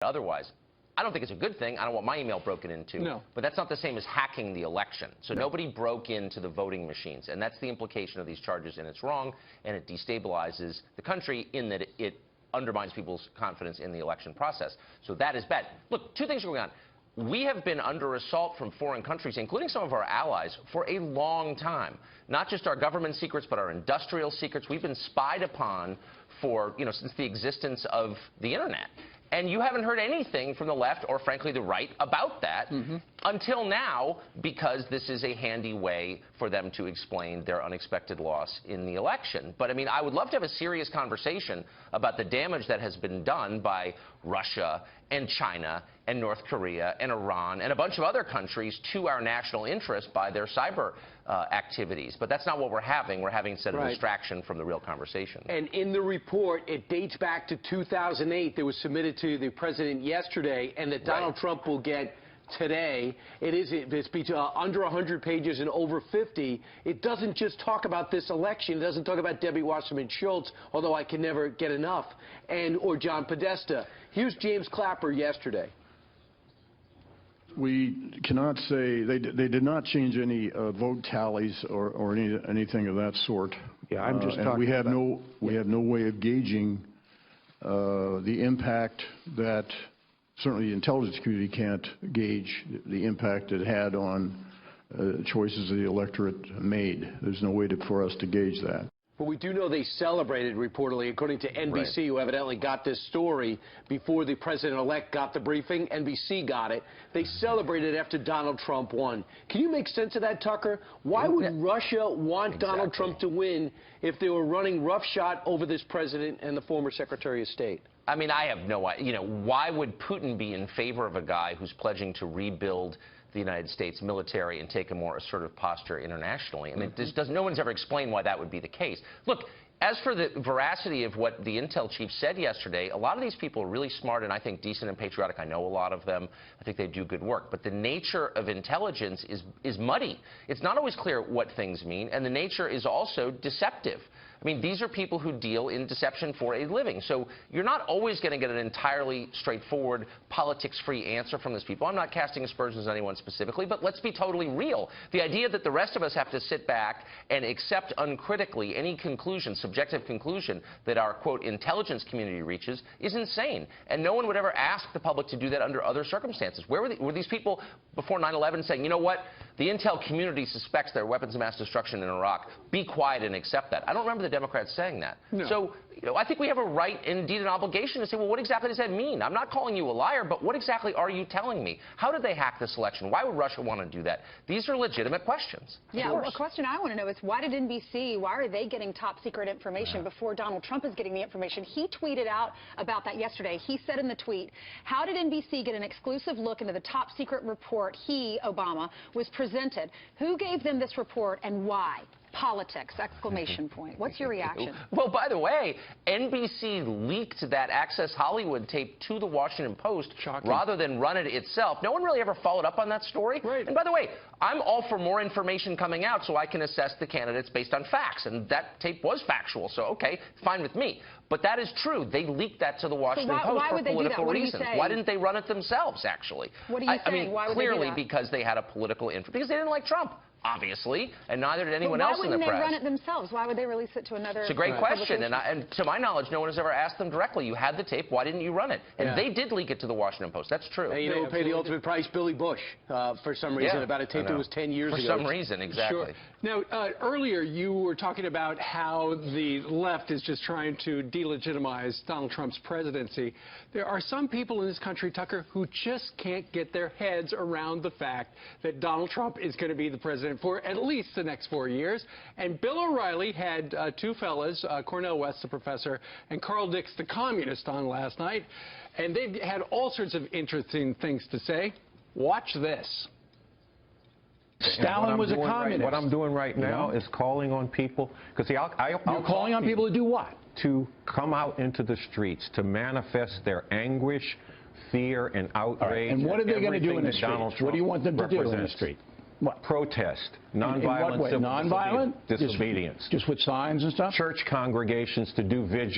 otherwise. I don't think it's a good thing. I don't want my email broken into. No. But that's not the same as hacking the election. So nobody broke into the voting machines. And that's the implication of these charges. And it's wrong. And it destabilizes the country in that it undermines people's confidence in the election process. So that is bad. Look, two things are going on. We have been under assault from foreign countries, including some of our allies, for a long time. Not just our government secrets, but our industrial secrets. We've been spied upon for, since the existence of the internet. And you haven't heard anything from the left or, frankly, the right about that until now, because this is a handy way for them to explain their unexpected loss in the election. But, I mean, I would love to have a serious conversation about the damage that has been done by Russia and China and North Korea and Iran and a bunch of other countries to our national interest by their cyber activities. But that's not what we're having. We're having instead a distraction from the real conversation. And in the report, it dates back to 2008. That was submitted to the president yesterday, and that Donald Trump will get today. It's under 100 pages and over 50. It doesn't just talk about this election. It doesn't talk about Debbie Wasserman Schultz, although I can never get enough, or John Podesta. Here's James Clapper yesterday. We cannot say they did not change any vote tallies or anything of that sort. Yeah, I'm just talking. We have no way of gauging the impact that certainly the intelligence community can't gauge the impact it had on choices the electorate made. There's no way for us to gauge that. But we do know they celebrated, reportedly, according to NBC, who evidently got this story before the president-elect got the briefing. NBC got it. They celebrated after Donald Trump won. Can you make sense of that, Tucker? Why would Russia want Donald Trump to win if they were running roughshod over this president and the former Secretary of State? I mean, I have no idea. Why would Putin be in favor of a guy who's pledging to rebuild the United States military and take a more assertive posture internationally? I mean, no one's ever explained why that would be the case. Look, as for the veracity of what the intel chief said yesterday, a lot of these people are really smart and I think decent and patriotic. I know a lot of them. I think they do good work. But the nature of intelligence is muddy. It's not always clear what things mean, and the nature is also deceptive. I mean, these are people who deal in deception for a living. So you're not always going to get an entirely straightforward, politics-free answer from these people. I'm not casting aspersions on anyone specifically, but let's be totally real. The idea that the rest of us have to sit back and accept uncritically any conclusion, subjective conclusion, that our, quote, intelligence community reaches is insane. And no one would ever ask the public to do that under other circumstances. Where were these people before 9/11 saying, you know what, the intel community suspects there are weapons of mass destruction in Iraq. Be quiet and accept that. I don't remember the Democrats saying that. No. So, I think we have a right and indeed an obligation to say, well, what exactly does that mean? I'm not calling you a liar, but what exactly are you telling me? How did they hack this election? Why would Russia want to do that? These are legitimate questions. Yeah, well, a question I want to know is why did NBC, why are they getting top secret information before Donald Trump is getting the information? He tweeted out about that yesterday. He said in the tweet, how did NBC get an exclusive look into the top secret report he, Obama, was presented? Who gave them this report and why? Politics, exclamation point. What's your reaction? Well, by the way, NBC leaked that Access Hollywood tape to the Washington Post rather than run it itself. No one really ever followed up on that story. Right. And by the way, I'm all for more information coming out so I can assess the candidates based on facts. And that tape was factual, so okay, fine with me. But that is true. They leaked that to the Washington Post for political reasons. Why didn't they run it themselves, actually? What are you saying? I mean, why would they do clearly that? Because they had a political interest. Because they didn't like Trump. Obviously, and neither did anyone else in the press. Why wouldn't they run it themselves? Why would they release it to another? It's a great question, and to my knowledge, no one has ever asked them directly. You had the tape. Why didn't you run it? And they did leak it to the Washington Post. That's true. And you know who paid the ultimate price? Billy Bush, for some reason, about a tape that was 10 years ago. For some reason, exactly. Sure. Now, earlier you were talking about how the left is just trying to delegitimize Donald Trump's presidency. There are some people in this country, Tucker, who just can't get their heads around the fact that Donald Trump is going to be the president for at least the next 4 years. And Bill O'Reilly had two fellas, Cornel West, the professor, and Carl Dix, the communist, on last night. And they had all sorts of interesting things to say. Watch this. Stalin was a communist. What I'm doing right now is calling on people, because You're calling on people to do what? To come out into the streets, to manifest their anguish, fear, and outrage. And what are they going to do in the streets? What do you want them to do in the street? What? Protest. Nonviolent civil Nonviolent? disobedience. Just with signs and stuff? Church congregations to do vigil.